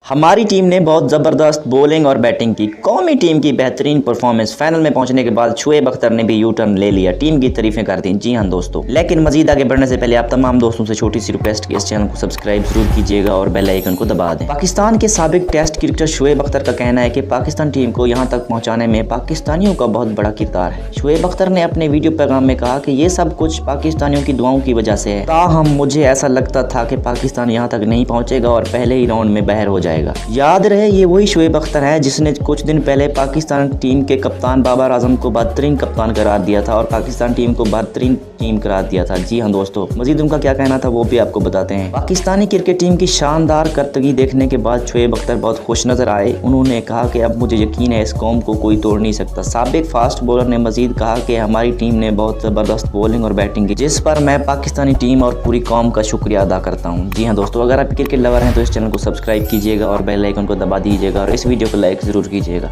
हमारी टीम ने बहुत ज़बरदस्त बॉलिंग और बैटिंग की। कौमी टीम की बेहतरीन परफॉर्मेंस। फाइनल में पहुंचने के बाद शुएब अख्तर ने भी यू टर्न ले लिया, टीम की तारीफें कर दी। जी हाँ दोस्तों, लेकिन मजीद आगे बढ़ने से पहले आप तमाम दोस्तों से छोटी सी रिक्वेस्ट कि इस चैनल को सब्सक्राइब जरूर कीजिएगा और बेल आइकन को दबा दें। पाकिस्तान के साबिक टेस्ट क्रिकेटर शुएब अख्तर का कहना है कि पाकिस्तान टीम को यहाँ तक पहुँचाने में पाकिस्तानियों का बहुत बड़ा किरदार है। शुएब अख्तर ने अपने वीडियो पैगाम में कहा कि ये सब कुछ पाकिस्तानियों की दुआओं की वजह से है। ताहम मुझे ऐसा लगता था कि पाकिस्तान यहाँ तक नहीं पहुँचेगा और पहले ही राउंड में बाहर हो जाएगा। याद रहे, ये वही शुएब अख्तर है जिसने कुछ दिन पहले पाकिस्तान टीम के कप्तान बाबर आजम को बेहतरीन कप्तान करार दिया था और पाकिस्तान टीम को बेहतरीन टीम करार दिया था। जी हाँ दोस्तों, मजीद उनका क्या कहना था वो भी आपको बताते हैं। पाकिस्तानी क्रिकेट टीम की शानदार करतगी देखने के बाद शुएब अख्तर बहुत खुश नजर आए। उन्होंने कहा कि अब मुझे यकीन है इस कौम को कोई तोड़ नहीं सकता। साबिक फास्ट बॉलर ने मजीद कहा कि हमारी टीम ने बहुत ज़बरदस्त बॉलिंग और बैटिंग की, जिस पर मैं पाकिस्तानी टीम और पूरी कौम का शुक्रिया अदा करता हूँ। जी हाँ दोस्तों, अगर आप क्रिकेट लवर हैं तो इस चैनल को सब्सक्राइब कीजिएगा और बेल आइकन को दबा दीजिएगा और इस वीडियो को लाइक ज़रूर कीजिएगा।